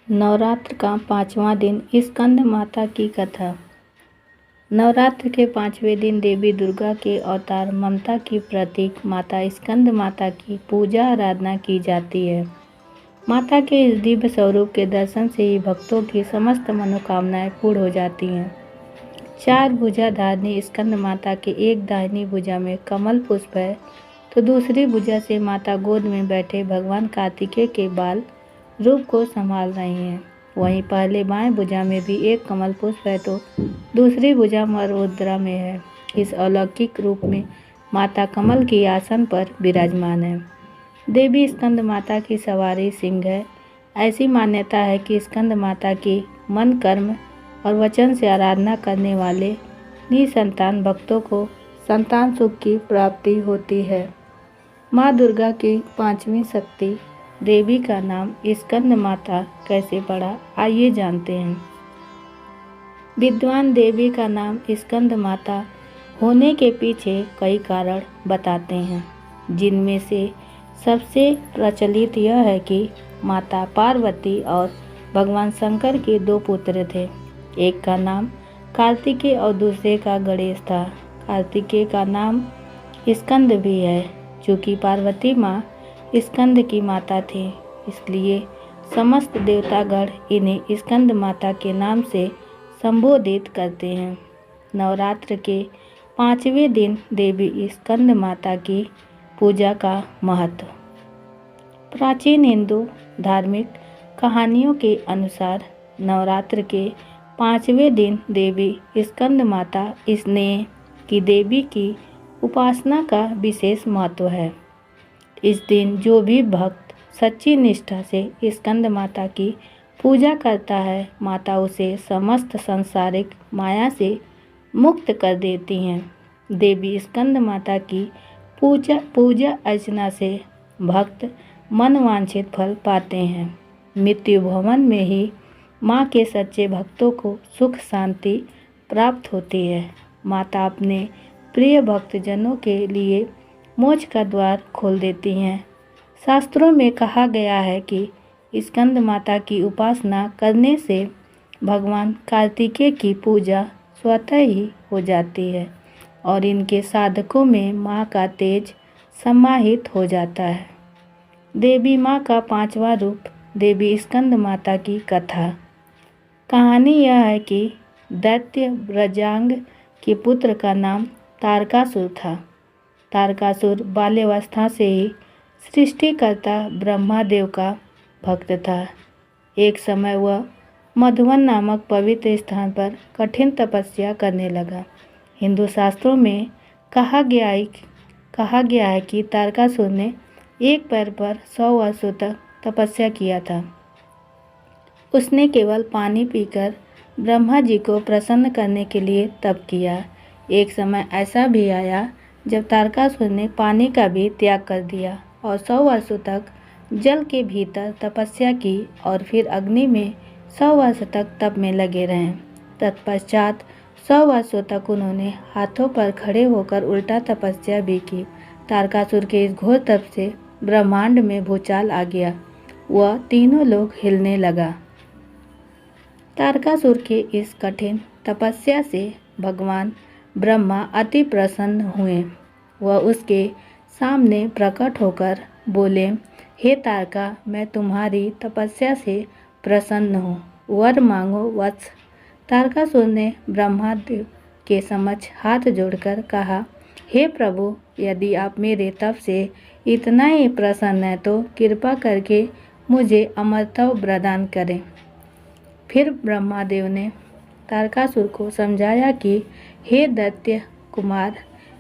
नवरात्र का 5वां दिन स्कंद माता की कथा। नवरात्र के 5वें दिन देवी दुर्गा के अवतार ममता की प्रतीक माता स्कंद माता की पूजा आराधना की जाती है। माता के इस दिव्य स्वरूप के दर्शन से ही भक्तों की समस्त मनोकामनाएं पूर्ण हो जाती हैं। 4 भुजाधारिणी स्कंद माता के एक दाहिनी भुजा में कमल पुष्प है, तो दूसरी भुजा से माता गोद में बैठे भगवान कार्तिकेय के बाल रूप को संभाल रही हैं। वहीं पहले बाएं भुजा में भी एक कमल पुष्प है, तो दूसरी भुजा मुद्रा में है। इस अलौकिक रूप में माता कमल की आसन पर विराजमान है। देवी स्कंद माता की सवारी सिंह है। ऐसी मान्यता है कि स्कंद माता की मन, कर्म और वचन से आराधना करने वाले निसंतान भक्तों को संतान सुख की प्राप्ति होती है। माँ दुर्गा की 5वीं शक्ति देवी का नाम स्कंद माता कैसे पड़ा, आइए जानते हैं। विद्वान देवी का नाम स्कंद माता होने के पीछे कई कारण बताते हैं, जिनमें से सबसे प्रचलित यह है कि माता पार्वती और भगवान शंकर के 2 पुत्र थे। एक का नाम कार्तिकेय और दूसरे का गणेश था। कार्तिकेय का नाम स्कंद भी है। चूँकि पार्वती माँ स्कंद की माता थी, इसलिए समस्त देवतागण इन्हें स्कंद माता के नाम से संबोधित करते हैं। नवरात्र के 5वें दिन देवी स्कंद माता की पूजा का महत्व। प्राचीन हिंदू धार्मिक कहानियों के अनुसार नवरात्र के 5वें दिन देवी स्कंद माता स्नेह की देवी की उपासना का विशेष महत्व है। इस दिन जो भी भक्त सच्ची निष्ठा से स्कंद माता की पूजा करता है, माता उसे समस्त सांसारिक माया से मुक्त कर देती हैं। देवी स्कंद माता की पूजा अर्चना से भक्त मनवांछित फल पाते हैं। मृत्यु भवन में ही माँ के सच्चे भक्तों को सुख शांति प्राप्त होती है। माता अपने प्रिय भक्तजनों के लिए मोक्ष का द्वार खोल देती हैं। शास्त्रों में कहा गया है कि स्कंद माता की उपासना करने से भगवान कार्तिकेय की पूजा स्वतः ही हो जाती है और इनके साधकों में माँ का तेज समाहित हो जाता है। देवी माँ का 5वां रूप देवी स्कंद माता की कथा। कहानी यह है कि दैत्य ब्रजांग के पुत्र का नाम तारकासुर था। तारकासुर बाल्यावस्था से ही सृष्टिकर्ता ब्रह्मादेव का भक्त था। एक समय वह मधुवन नामक पवित्र स्थान पर कठिन तपस्या करने लगा। हिंदू शास्त्रों में कहा गया है कि तारकासुर ने एक पैर पर 100 वर्षों तक तपस्या किया था। उसने केवल पानी पीकर ब्रह्मा जी को प्रसन्न करने के लिए तप किया। एक समय ऐसा भी आया जब तारकासुर ने पानी का भी त्याग कर दिया और 100 वर्षों तक जल के भीतर तपस्या की और फिर अग्नि में 100 वर्ष तक तप में लगे रहे। तत्पश्चात 100 वर्षों तक उन्होंने हाथों पर खड़े होकर उल्टा तपस्या भी की। तारकासुर के इस घोर तप से ब्रह्मांड में भूचाल आ गया। वह तीनों लोग हिलने लगा। तारकासुर के इस कठिन तपस्या से भगवान ब्रह्मा अति प्रसन्न हुए। वह उसके सामने प्रकट होकर बोले, हे तारका, मैं तुम्हारी तपस्या से प्रसन्न हूँ, वर मांगो वत्स। तारकासुर ने ब्रह्मादेव के समक्ष हाथ जोड़कर कहा, हे प्रभु, यदि आप मेरे तप से इतना ही प्रसन्न हैं तो कृपा करके मुझे अमरत्व प्रदान करें। फिर ब्रह्मादेव ने तारकासुर को समझाया कि हे दैत्य कुमार,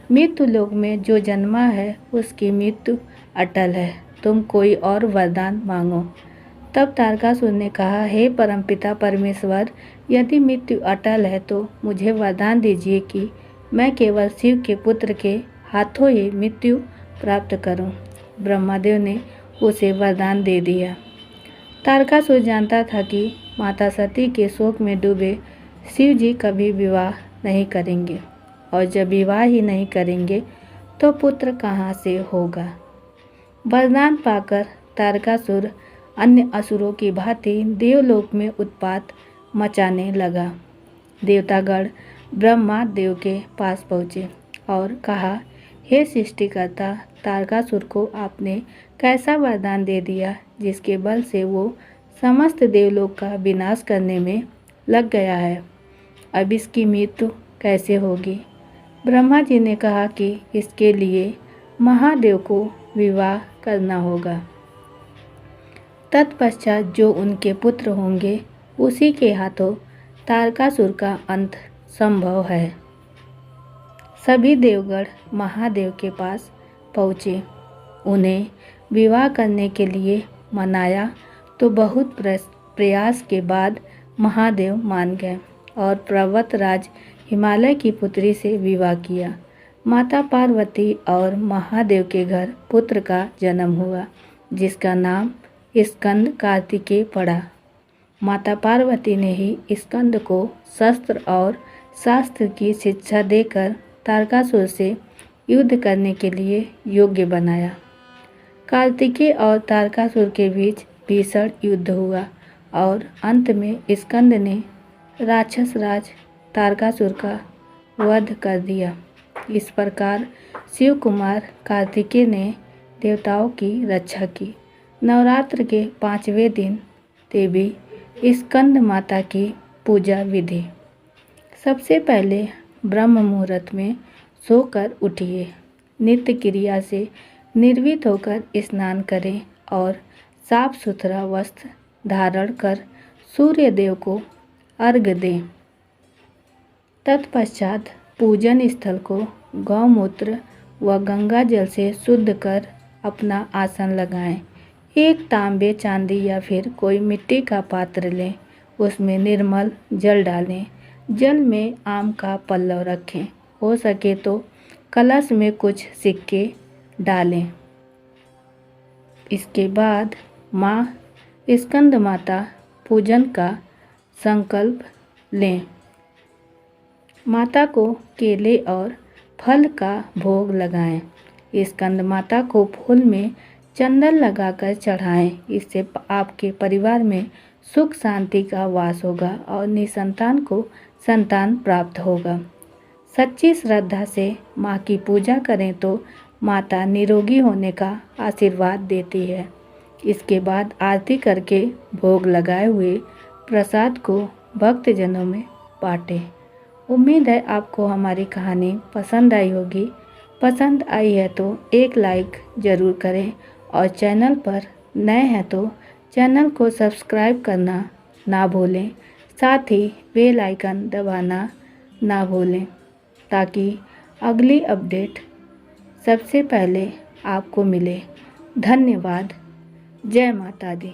मृत्यु लोक में जो जन्मा है उसकी मृत्यु अटल है, तुम कोई और वरदान मांगो। तब तारकासुर ने कहा, हे परमपिता परमेश्वर, यदि मृत्यु अटल है तो मुझे वरदान दीजिए कि मैं केवल शिव के पुत्र के हाथों ही मृत्यु प्राप्त करूं। ब्रह्मादेव ने उसे वरदान दे दिया। तारकासुर जानता था कि माता सती के शोक में डूबे शिव जी कभी विवाह नहीं करेंगे, और जब विवाह ही नहीं करेंगे तो पुत्र कहाँ से होगा। वरदान पाकर तारकासुर अन्य असुरों की भांति देवलोक में उत्पात मचाने लगा। देवतागण ब्रह्मा देव के पास पहुँचे और कहा, हे सृष्टिकर्ता, तारकासुर को आपने कैसा वरदान दे दिया जिसके बल से वो समस्त देवलोक का विनाश करने में लग गया है। अब इसकी मृत्यु कैसे होगी? ब्रह्मा जी ने कहा कि इसके लिए महादेव को विवाह करना होगा। तत्पश्चात जो उनके पुत्र होंगे उसी के हाथों तारकासुर का अंत संभव है। सभी देवगण महादेव के पास पहुँचे, उन्हें विवाह करने के लिए मनाया तो बहुत प्रयास के बाद महादेव मान गए और पर्वतराज हिमालय की पुत्री से विवाह किया। माता पार्वती और महादेव के घर पुत्र का जन्म हुआ जिसका नाम स्कंद कार्तिकेय पड़ा। माता पार्वती ने ही स्कंद को शस्त्र और शास्त्र की शिक्षा देकर तारकासुर से युद्ध करने के लिए योग्य बनाया। कार्तिकेय और तारकासुर के बीच भीषण युद्ध हुआ और अंत में स्कंद ने राक्षस राज तारकासुर का वध कर दिया। इस प्रकार शिव कुमार कार्तिकेय ने देवताओं की रक्षा की। नवरात्र के 5वें दिन देवी स्कंद माता की पूजा विधि। सबसे पहले ब्रह्म मुहूर्त में सोकर उठिए, नित्य क्रिया से निर्भीत होकर स्नान करें और साफ सुथरा वस्त्र धारण कर सूर्य देव को अर्घ्य दें। तत्पश्चात पूजन स्थल को गौमूत्र व गंगा जल से शुद्ध कर अपना आसन लगाएं। एक तांबे, चांदी या फिर कोई मिट्टी का पात्र लें, उसमें निर्मल जल डालें। जल में आम का पल्लव रखें, हो सके तो कलश में कुछ सिक्के डालें। इसके बाद माँ स्कंद माता पूजन का संकल्प लें। माता को केले और फल का भोग लगाएं। स्कंद माता को फूल में चंदन लगाकर चढ़ाएं। इससे आपके परिवार में सुख शांति का वास होगा और निसंतान को संतान प्राप्त होगा। सच्ची श्रद्धा से माँ की पूजा करें तो माता निरोगी होने का आशीर्वाद देती है। इसके बाद आरती करके भोग लगाए हुए प्रसाद को भक्तजनों में बांटें। उम्मीद है आपको हमारी कहानी पसंद आई होगी। पसंद आई है तो एक लाइक ज़रूर करें और चैनल पर नए हैं तो चैनल को सब्सक्राइब करना ना भूलें। साथ ही बेल आइकन दबाना ना भूलें ताकि अगली अपडेट सबसे पहले आपको मिले। धन्यवाद। जय माता दी।